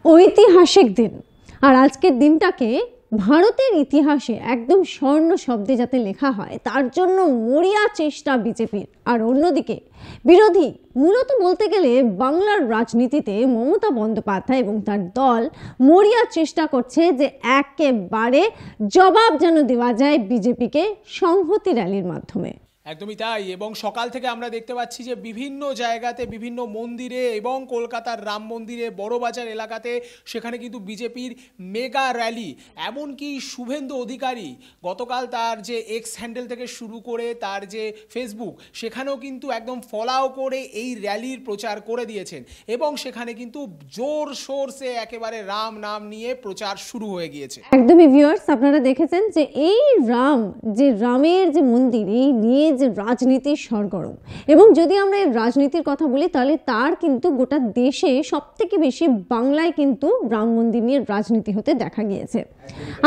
ঐতিহাসিক দিন। আর আজকের দিনটাকে ভারতের ইতিহাসে একদম স্বর্ণ শব্দে যাতে লেখা হয় তার জন্য মরিয়া চেষ্টা বিজেপির। আর অন্যদিকে বিরোধী, মূলত বলতে গেলে বাংলার রাজনীতিতে মমতা বন্দ্যোপাধ্যায় এবং তার দল মরিয়া চেষ্টা করছে যে একেবারে জবাব যেন দেওয়া যায় বিজেপিকে সংহতি র্যালির মাধ্যমে। একদমই তাই। এবং সকাল থেকে আমরা দেখতে পাচ্ছি যে বিভিন্ন জায়গাতে, বিভিন্ন মন্দিরে এবং কলকাতার রাম মন্দিরে, বড়বাজার এলাকাতে সেখানে কিন্তু বিজেপির মেগা র্যালি। এমনকি শুভেন্দু অধিকারী গতকাল তার যে এক্স হ্যান্ডেল থেকে শুরু করে তার যে ফেসবুক, সেখানেও কিন্তু একদম ফলাও করে এই র্যালির প্রচার করে দিয়েছেন এবং সেখানে কিন্তু জোর সোরসে একেবারে রাম নাম নিয়ে প্রচার শুরু হয়ে গিয়েছে। একদমই ভিউয়ার্স, আপনারা দেখেছেন যে এই রামের যে মন্দির, এই নিয়ে যে রাজনীতির সরগরম। এবং যদি আমরা এই রাজনীতির কথা বলি তাহলে তার কিন্তু গোটা দেশে সবথেকে বেশি বাংলায় কিন্তু রাম মন্দির নিয়ে রাজনীতি হতে দেখা গিয়েছে।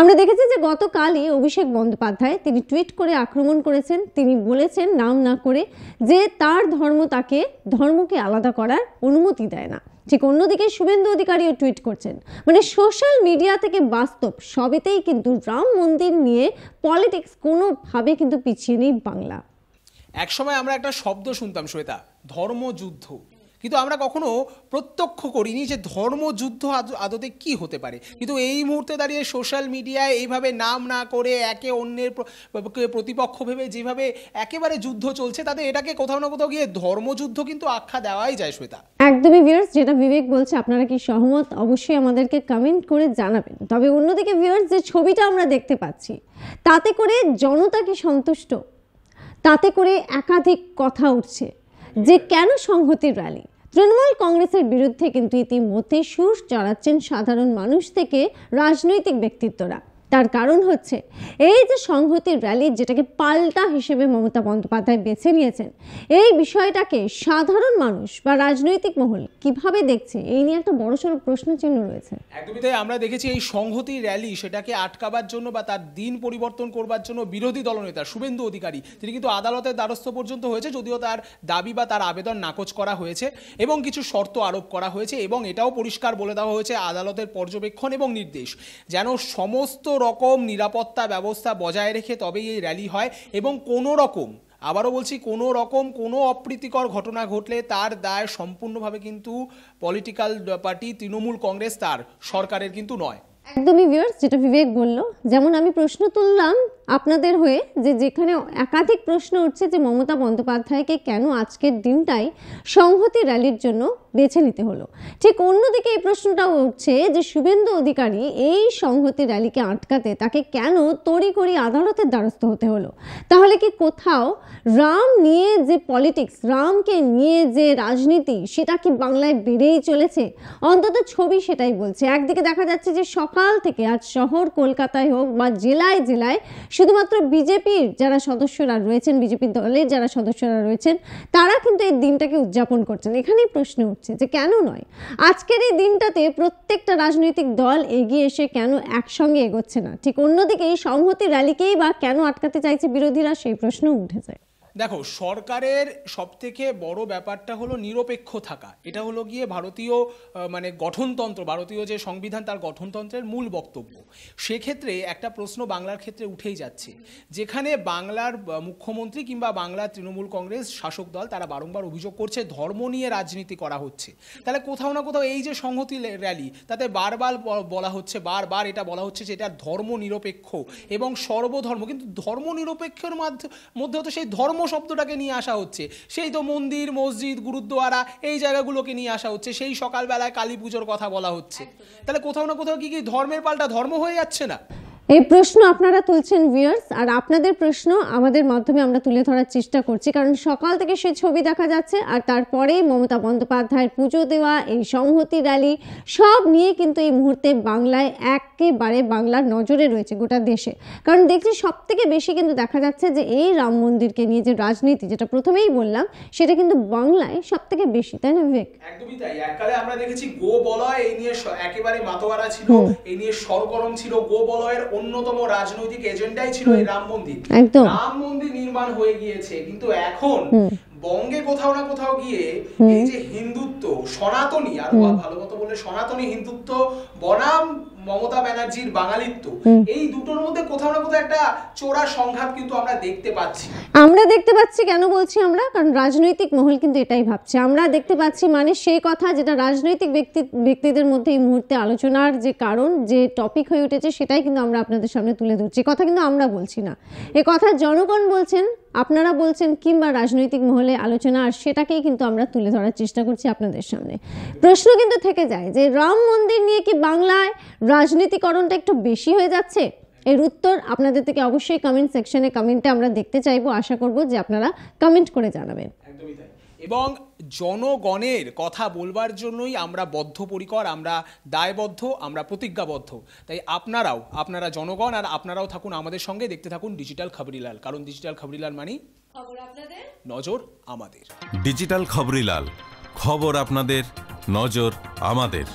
আমরা দেখেছি যে গতকালই অভিষেক বন্দ্যোপাধ্যায় তিনি টুইট করে আক্রমণ করেছেন। তিনি বলেছেন নাম না করে যে তার ধর্ম তাকে ধর্মকে আলাদা করার অনুমতি দেয় না। ঠিক অন্যদিকে শুভেন্দু অধিকারীও টুইট করছেন। মানে সোশ্যাল মিডিয়া থেকে বাস্তব সবেতেই কিন্তু রাম মন্দির নিয়ে পলিটিক্স কোনোভাবে কিন্তু পিছিয়ে নেই বাংলা। একসময় আমরা একটা শব্দ শুনতাম শ্বেতা, ধর্মযুদ্ধ, কিন্তু আমরা কখনো প্রত্যক্ষ করিনি যে ধর্মযুদ্ধ আদতে কি হতে পারে। কিন্তু এই মুহূর্তে দাঁড়িয়ে সোশ্যাল মিডিয়ায় এইভাবে নাম না করে একে অন্যের প্রতিপক্ষ ভেবে যেভাবে একেবারে যুদ্ধ চলছে, তাতে এটাকে কোথাও না কোথাও গিয়ে ধর্মযুদ্ধ কিন্তু আখ্যা দেওয়াই যায় শ্বেতা। একদমই ভিউয়ার্স, যেটা বিবেক বলছে আপনারা কি সহমত অবশ্যই আমাদেরকে কমেন্ট করে জানাবেন। তবে অন্যদিকে ভিউয়ার্স, যে ছবিটা আমরা দেখতে পাচ্ছি তাতে করে জনতা কি সন্তুষ্ট? তাতে করে একাধিক কথা উঠছে যে কেন সংহতির র্যালি। তৃণমূল কংগ্রেসের বিরুদ্ধে কিন্তু ইতিমধ্যে সুর চড়াচ্ছেন সাধারণ মানুষ থেকে রাজনৈতিক ব্যক্তিত্বরা। তার কারণ হচ্ছে এই যে সংহতির র্যালি, যেটাকে পাল্টা হিসেবে মমতা বন্দ্যোপাধ্যায় বেছে নিয়েছেন, এই বিষয়টাকে সাধারণ মানুষ বা রাজনৈতিক মহল কিভাবে দেখছে, এই নিয়ে একটা বড়সড় প্রশ্নচিহ্ন রয়েছে। একদমই তাই। আমরা দেখেছি এই সংহতি র্যালি, সেটাকে আটকাবার জন্য বা তার দিন পরিবর্তন করবার জন্য বিরোধী দলনেতা শুভেন্দু অধিকারী তিনি কিন্তু আদালতের দ্বারস্থ পর্যন্ত হয়েছে, যদিও তার দাবি বা তার আবেদন নাকচ করা হয়েছে এবং কিছু শর্ত আরোপ করা হয়েছে। এবং এটাও পরিষ্কার বলে দেওয়া হয়েছে আদালতের পর্যবেক্ষণ এবং নির্দেশ যেন সমস্ত রকম নিরাপত্তা ব্যবস্থা বজায় রেখে তবেই এই র্যালি হয় এবং কোনো রকম, আবারও বলছি, কোনো রকম কোনো অপ্রীতিকর ঘটনা ঘটলে তার দায় সম্পূর্ণভাবে কিন্তু পলিটিক্যাল পার্টি তৃণমূল কংগ্রেস, তার সরকারের কিন্তু নয়। একদমই ভিউয়ার্স, যেটা বিবেক বলল, যেমন আমি প্রশ্ন তুললাম আপনাদের হয়ে যে যেখানে একাধিক প্রশ্ন উঠছে যে মমতা বন্দ্যোপাধ্যায়কে কেন আজকের দিনটাই সংহতি র্যালির জন্য বেছে নিতে হলো, ঠিক অন্যদিকে এই প্রশ্নটাও উঠছে যে শুভেন্দু অধিকারী এই সংহতি র্যালিকে আটকাতে তাকে কেন তড়িঘড়ি আদালতের দ্বারস্থ হতে হলো। তাহলে কি কোথাও রাম নিয়ে যে পলিটিক্স, রামকে নিয়ে যে রাজনীতি, সেটা কি বাংলায় বেড়েই চলেছে? অন্তত ছবি সেটাই বলছে। একদিকে দেখা যাচ্ছে যে সকাল থেকে আজ শহর কলকাতায় হোক বা জেলায় জেলায় শুধুমাত্র বিজেপির যারা সদস্যরা রয়েছেন, বিজেপি দলের যারা সদস্যরা রয়েছেন, তারা কিন্তু এই দিনটাকে উদযাপন করছেন। এখানেই প্রশ্ন উঠছে যে কেন নয় আজকের এই দিনটাতে প্রত্যেকটা রাজনৈতিক দল এগিয়ে এসে কেন একসঙ্গে এগোচ্ছে না? ঠিক অন্যদিকে এই সংহতি র্যালিকেই বা কেন আটকাতে চাইছে বিরোধীরা, সেই প্রশ্ন উঠে যায়। দেখো, সরকারের সবথেকে বড় ব্যাপারটা হলো নিরপেক্ষ থাকা। এটা হলো গিয়ে ভারতীয় মানে গঠনতন্ত্র, ভারতীয় যে সংবিধান, তার গঠনতন্ত্রের মূল বক্তব্য। সেক্ষেত্রে একটা প্রশ্ন বাংলার ক্ষেত্রে উঠেই যাচ্ছে, যেখানে বাংলার মুখ্যমন্ত্রী কিংবা বাংলার তৃণমূল কংগ্রেস শাসক দল তারা বারংবার অভিযোগ করছে ধর্ম নিয়ে রাজনীতি করা হচ্ছে। তাহলে কোথাও না কোথাও এই যে সংহতি র্যালি, তাতে বারবার বলা হচ্ছে, বারবার এটা বলা হচ্ছে যে এটা ধর্ম নিরপেক্ষ এবং সর্বধর্ম। কিন্তু ধর্ম নিরপেক্ষের মধ্যে তো সেই ধর্ম শব্দটাকে নিয়ে আসা হচ্ছে, সেই তো মন্দির, মসজিদ, গুরুদ্বারা, এই জায়গাগুলোকে নিয়ে আসা হচ্ছে, সেই সকালবেলায় কালী পুজোর কথা বলা হচ্ছে। তাহলে কোথাও না কোথাও কি ধর্মের পাল্টা ধর্ম হয়ে যাচ্ছে না? এই প্রশ্ন আপনারা তুলছেন ভিউয়ার্স, আর আপনাদের প্রশ্ন আমাদের মাধ্যমে আমরা তুলে ধরার চেষ্টা করছি, কারণ সকাল থেকে সেই ছবি দেখা যাচ্ছে আর তারপরেই মমতা বন্দ্যোপাধ্যায়ের পুজো দেওয়া, এই সংহতি র্যালি, সব নিয়ে কিন্তু এই মুহূর্তে বাংলায় একেবারে বাংলার নজরে রয়েছে গোটা দেশে। কারণ দেখছি সব থেকে বেশি কিন্তু দেখা যাচ্ছে যে এই রাম মন্দিরকে নিয়ে যে রাজনীতি, যেটা প্রথমেই বললাম, সেটা কিন্তু বাংলায় সব থেকে বেশি, তাই না বিবেক? একদমই তাই। এককালে আমরা দেখেছি গো বলয় এই নিয়ে একেবারে মাতোয়ারা ছিল, এই নিয়ে সরগরম ছিল। গো বলয়ের অন্যতম রাজনৈতিক এজেন্ডাই ছিল এই রাম মন্দির। রাম মন্দির নির্মাণ হয়ে গিয়েছে, কিন্তু এখন বঙ্গে কোথাও না কোথাও গিয়ে এই যে হিন্দুত্ব সনাতনী, আর ভালো মতো বললে সনাতনী হিন্দুত্ব বনাম মমতা ব্যানার্জির বাঙালিত্ব, এই দুটোর মধ্যে কোথাও না কোথাও একটা চোরা সংঘাত কিন্তু আমরা দেখতে পাচ্ছি। আমরা দেখতে পাচ্ছি, কেন বলছি আমরা, কারণ রাজনৈতিক মহল কিন্তু এটাই ভাবছে। আমরা দেখতে পাচ্ছি মানে সেই কথা যেটা রাজনৈতিক ব্যক্তিদের মধ্যে এই মুহূর্তে আলোচনার যে কারণ, যে টপিক হয়ে উঠেছে, সেটাই কিন্তু আমরা আপনাদের সামনে তুলে ধরছি। কথা কিন্তু আমরা বলছি না, এ কথা জনগণ বলছেন, আপনারা বলছেন, কিংবা রাজনৈতিক মহলে আলোচনা, আর সেটাকেই কিন্তু আমরা তুলে ধরার চেষ্টা করছি আপনাদের সামনে। প্রশ্ন কিন্তু থেকে যায় যে রাম মন্দির নিয়ে কি বাংলায় রাজনীতিকরণটা একটু বেশি হয়ে যাচ্ছে? এর উত্তর আপনাদের থেকে অবশ্যই কমেন্ট সেকশনে কমেন্টে আমরা দেখতে চাইবো। আশা করব যে আপনারা কমেন্ট করে জানাবেন। একদমই তাই। এবং জনগণের কথা বলবার জন্যই আমরা বদ্ধপরিকর, আমরা দায়বদ্ধ, আমরা প্রতিজ্ঞাবদ্ধ। তাই আপনারা জনগণ, আর আপনারাও থাকুন আমাদের সঙ্গে, দেখতে থাকুন ডিজিটাল খবরিলাল, কারণ ডিজিটাল খবরিলাল মানে খবর আপনাদের, নজর আমাদের। ডিজিটাল খবরিলাল, খবর আপনাদের, নজর আমাদের।